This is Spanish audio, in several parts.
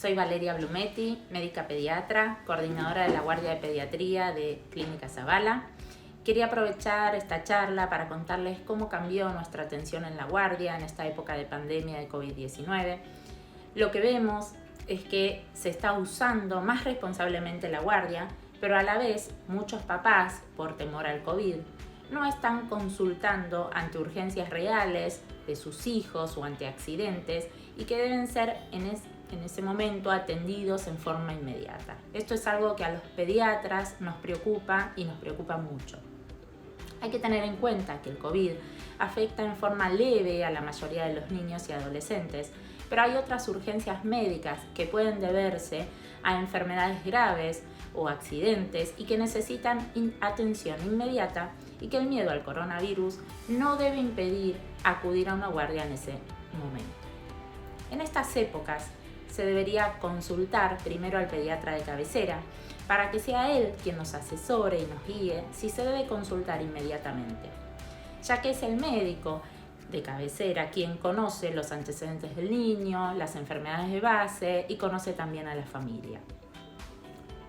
Soy Valeria Blumetti, médica pediatra, coordinadora de la Guardia de Pediatría de Clínica Zavala. Quería aprovechar esta charla para contarles cómo cambió nuestra atención en la guardia en esta época de pandemia de COVID-19. Lo que vemos es que se está usando más responsablemente la guardia, pero a la vez muchos papás, por temor al COVID, no están consultando ante urgencias reales de sus hijos o ante accidentes y que deben ser en ese momento atendidos en forma inmediata. Esto es algo que a los pediatras nos preocupa y nos preocupa mucho. Hay que tener en cuenta que el COVID afecta en forma leve a la mayoría de los niños y adolescentes, pero hay otras urgencias médicas que pueden deberse a enfermedades graves o accidentes y que necesitan atención inmediata y que el miedo al coronavirus no debe impedir acudir a una guardia en ese momento. En estas épocas se debería consultar primero al pediatra de cabecera para que sea él quien nos asesore y nos guíe si se debe consultar inmediatamente, ya que es el médico de cabecera quien conoce los antecedentes del niño, las enfermedades de base y conoce también a la familia.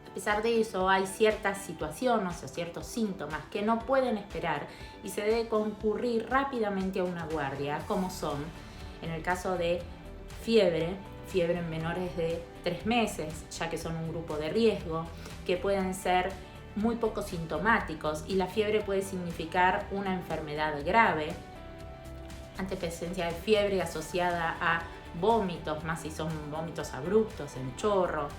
A pesar de eso, hay ciertas situaciones o ciertos síntomas que no pueden esperar y se debe concurrir rápidamente a una guardia, como son, en el caso de fiebre en menores de 3 meses, ya que son un grupo de riesgo, que pueden ser muy poco sintomáticos y la fiebre puede significar una enfermedad grave. Ante presencia de fiebre asociada a vómitos, más si son vómitos abruptos, en chorro,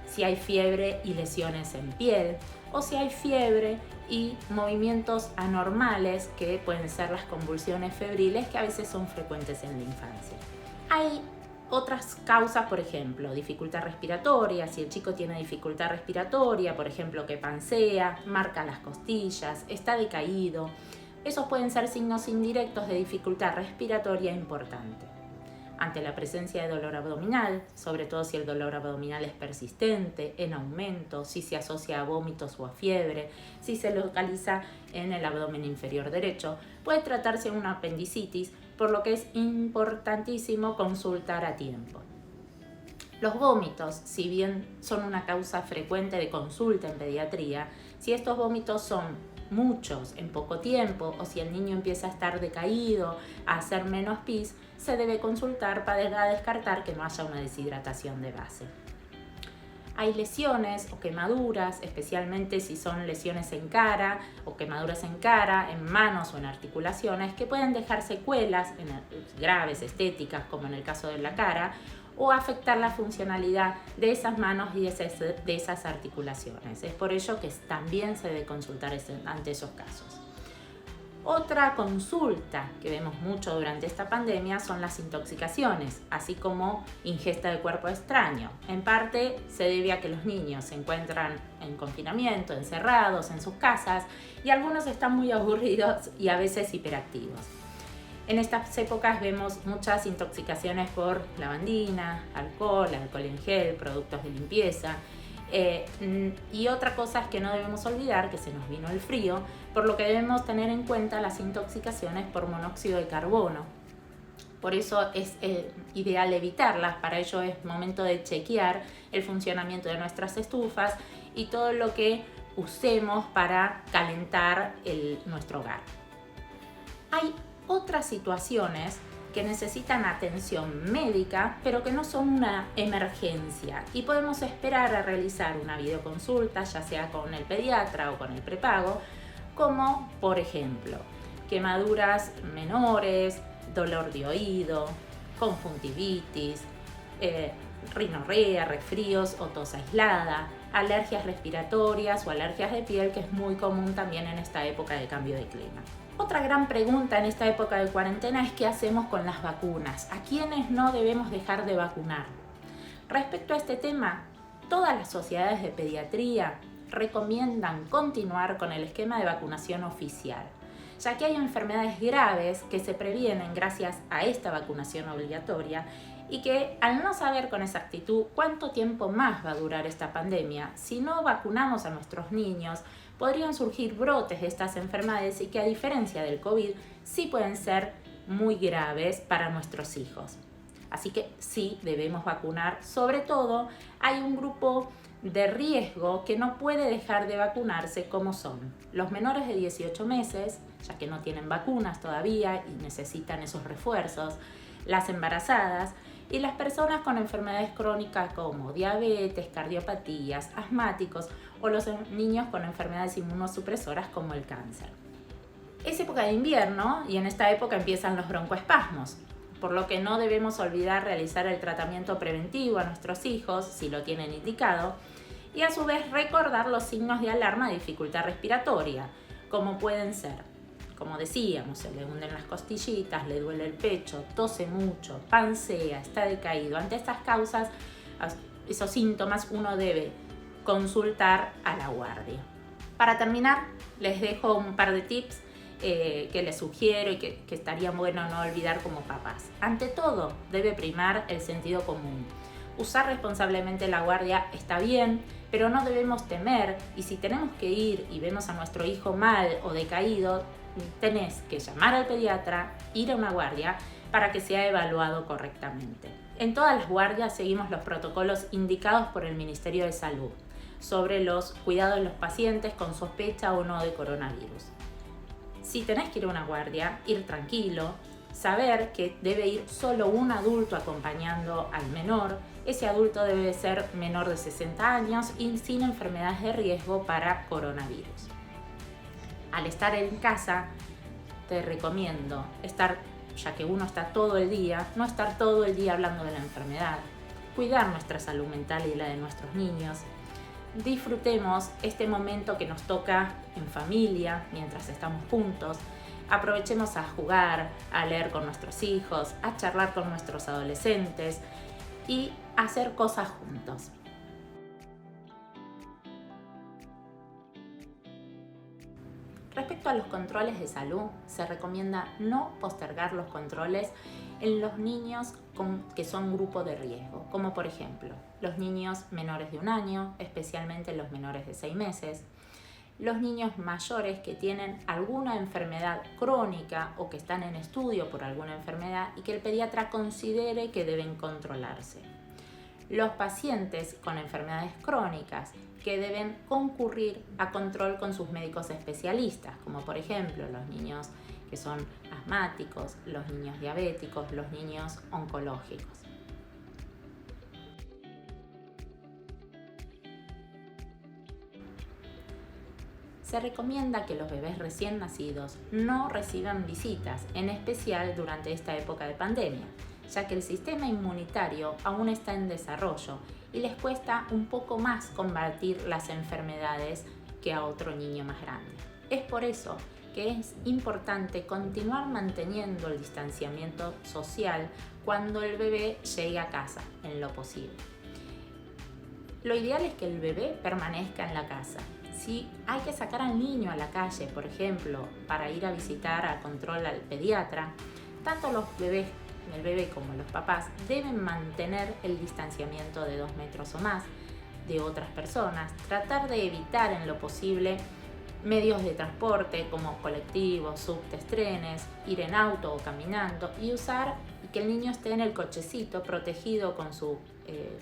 si hay fiebre y lesiones en piel, o si hay fiebre y movimientos anormales que pueden ser las convulsiones febriles que a veces son frecuentes en la infancia. Hay otras causas, por ejemplo, dificultad respiratoria. Si el chico tiene dificultad respiratoria, por ejemplo, que pansea, marca las costillas, está decaído, esos pueden ser signos indirectos de dificultad respiratoria importante. Ante la presencia de dolor abdominal, sobre todo si el dolor abdominal es persistente, en aumento, si se asocia a vómitos o a fiebre, si se localiza en el abdomen inferior derecho, puede tratarse de una apendicitis, por lo que es importantísimo consultar a tiempo. Los vómitos, si bien son una causa frecuente de consulta en pediatría, si estos vómitos son muchos en poco tiempo o si el niño empieza a estar decaído, a hacer menos pis, se debe consultar para descartar que no haya una deshidratación de base. Hay lesiones o quemaduras, especialmente si son lesiones en cara o quemaduras en cara, en manos o en articulaciones, que pueden dejar secuelas graves, estéticas, como en el caso de la cara, o afectar la funcionalidad de esas manos y de esas articulaciones. Es por ello que también se debe consultar ante esos casos. Otra consulta que vemos mucho durante esta pandemia son las intoxicaciones, así como ingesta de cuerpo extraño. En parte se debe a que los niños se encuentran en confinamiento, encerrados en sus casas, y algunos están muy aburridos y a veces hiperactivos. En estas épocas vemos muchas intoxicaciones por lavandina, alcohol en gel, productos de limpieza. Y otra cosa es que no debemos olvidar que se nos vino el frío, por lo que debemos tener en cuenta las intoxicaciones por monóxido de carbono. Por eso es ideal evitarlas. Para ello es momento de chequear el funcionamiento de nuestras estufas y todo lo que usemos para calentar nuestro hogar. Hay otras situaciones que necesitan atención médica, pero que no son una emergencia y podemos esperar a realizar una videoconsulta, ya sea con el pediatra o con el prepago, como por ejemplo quemaduras menores, dolor de oído, conjuntivitis, rinorrea, resfríos o tos aislada, alergias respiratorias o alergias de piel, que es muy común también en esta época de cambio de clima. Otra gran pregunta en esta época de cuarentena es qué hacemos con las vacunas, a quiénes no debemos dejar de vacunar. Respecto a este tema, todas las sociedades de pediatría recomiendan continuar con el esquema de vacunación oficial, ya que hay enfermedades graves que se previenen gracias a esta vacunación obligatoria y que al no saber con exactitud cuánto tiempo más va a durar esta pandemia, si no vacunamos a nuestros niños, podrían surgir brotes de estas enfermedades y que a diferencia del COVID sí pueden ser muy graves para nuestros hijos. Así que sí debemos vacunar. Sobre todo hay un grupo de riesgo que no puede dejar de vacunarse, como son los menores de 18 meses, ya que no tienen vacunas todavía y necesitan esos refuerzos, las embarazadas y las personas con enfermedades crónicas como diabetes, cardiopatías, asmáticos o los niños con enfermedades inmunosupresoras como el cáncer. Es época de invierno y en esta época empiezan los broncoespasmos, por lo que no debemos olvidar realizar el tratamiento preventivo a nuestros hijos si lo tienen indicado y a su vez recordar los signos de alarma de dificultad respiratoria, como pueden ser, como decíamos, se le hunden las costillitas, le duele el pecho, tose mucho, pansea, está decaído. Ante estas causas, esos síntomas, uno debe consultar a la guardia. Para terminar, les dejo un par de tips que les sugiero y que estaría bueno no olvidar como papás. Ante todo, debe primar el sentido común. Usar responsablemente la guardia está bien, pero no debemos temer, y si tenemos que ir y vemos a nuestro hijo mal o decaído, tenés que llamar al pediatra, ir a una guardia para que sea evaluado correctamente. En todas las guardias seguimos los protocolos indicados por el Ministerio de Salud sobre los cuidados de los pacientes con sospecha o no de coronavirus. Si tenés que ir a una guardia, ir tranquilo, saber que debe ir solo un adulto acompañando al menor. Ese adulto debe ser menor de 60 años y sin enfermedades de riesgo para coronavirus. Al estar en casa, te recomiendo estar, ya que uno está todo el día, no estar todo el día hablando de la enfermedad, cuidar nuestra salud mental y la de nuestros niños. Disfrutemos este momento que nos toca en familia, mientras estamos juntos. Aprovechemos a jugar, a leer con nuestros hijos, a charlar con nuestros adolescentes y hacer cosas juntos. Respecto a los controles de salud, se recomienda no postergar los controles en los niños que son grupo de riesgo, como por ejemplo los niños menores de 1 año, especialmente los menores de 6 meses, los niños mayores que tienen alguna enfermedad crónica o que están en estudio por alguna enfermedad y que el pediatra considere que deben controlarse. Los pacientes con enfermedades crónicas que deben concurrir a control con sus médicos especialistas, como por ejemplo los niños que son asmáticos, los niños diabéticos, los niños oncológicos. Se recomienda que los bebés recién nacidos no reciban visitas, en especial durante esta época de pandemia, ya que el sistema inmunitario aún está en desarrollo y les cuesta un poco más combatir las enfermedades que a otro niño más grande. Es por eso que es importante continuar manteniendo el distanciamiento social cuando el bebé llegue a casa, en lo posible. Lo ideal es que el bebé permanezca en la casa. Si hay que sacar al niño a la calle, por ejemplo, para ir a visitar a control al pediatra, tanto el bebé como los papás deben mantener el distanciamiento de 2 metros o más de otras personas, tratar de evitar en lo posible medios de transporte como colectivos, subtes, trenes, ir en auto o caminando y que el niño esté en el cochecito protegido con su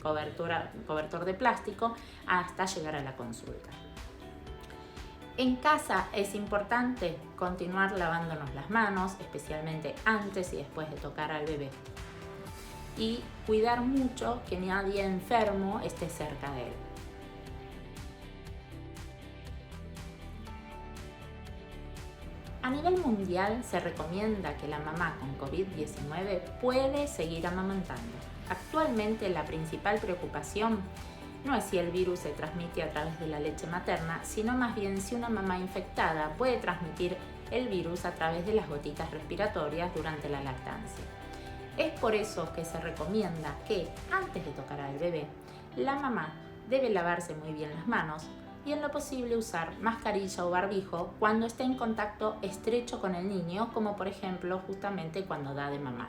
cobertor de plástico hasta llegar a la consulta. En casa es importante continuar lavándonos las manos, especialmente antes y después de tocar al bebé. Y cuidar mucho que nadie enfermo esté cerca de él. A nivel mundial se recomienda que la mamá con COVID-19 puede seguir amamantando. Actualmente la principal preocupación no es si el virus se transmite a través de la leche materna, sino más bien si una mamá infectada puede transmitir el virus a través de las gotitas respiratorias durante la lactancia. Es por eso que se recomienda que antes de tocar al bebé, la mamá debe lavarse muy bien las manos y en lo posible usar mascarilla o barbijo cuando esté en contacto estrecho con el niño, como por ejemplo justamente cuando da de mamar.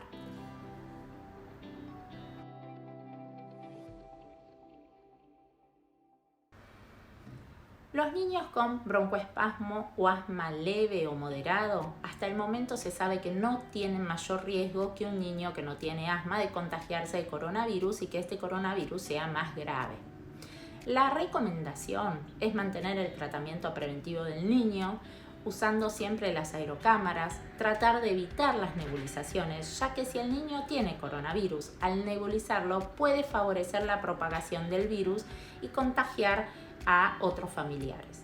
Los niños con broncoespasmo o asma leve o moderado, hasta el momento se sabe que no tienen mayor riesgo que un niño que no tiene asma de contagiarse de coronavirus y que este coronavirus sea más grave. La recomendación es mantener el tratamiento preventivo del niño, usando siempre las aerocámaras, tratar de evitar las nebulizaciones, ya que si el niño tiene coronavirus, al nebulizarlo puede favorecer la propagación del virus y contagiar a otros familiares.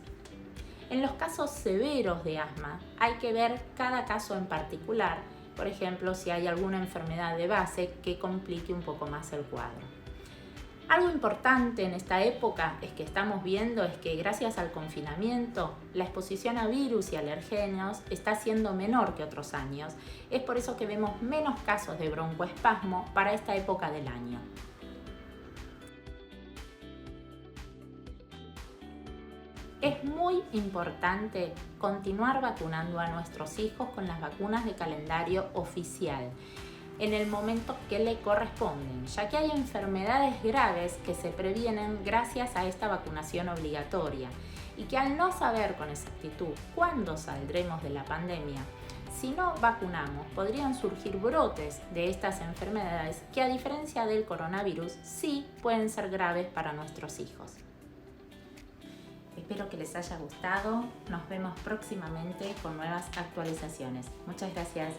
En los casos severos de asma hay que ver cada caso en particular, por ejemplo si hay alguna enfermedad de base que complique un poco más el cuadro. Algo importante en esta época es que estamos viendo es que gracias al confinamiento la exposición a virus y alergenos está siendo menor que otros años. Es por eso que vemos menos casos de broncoespasmo para esta época del año. Es muy importante continuar vacunando a nuestros hijos con las vacunas de calendario oficial en el momento que le corresponden, ya que hay enfermedades graves que se previenen gracias a esta vacunación obligatoria y que al no saber con exactitud cuándo saldremos de la pandemia, si no vacunamos podrían surgir brotes de estas enfermedades que a diferencia del coronavirus sí pueden ser graves para nuestros hijos. Espero que les haya gustado. Nos vemos próximamente con nuevas actualizaciones. Muchas gracias.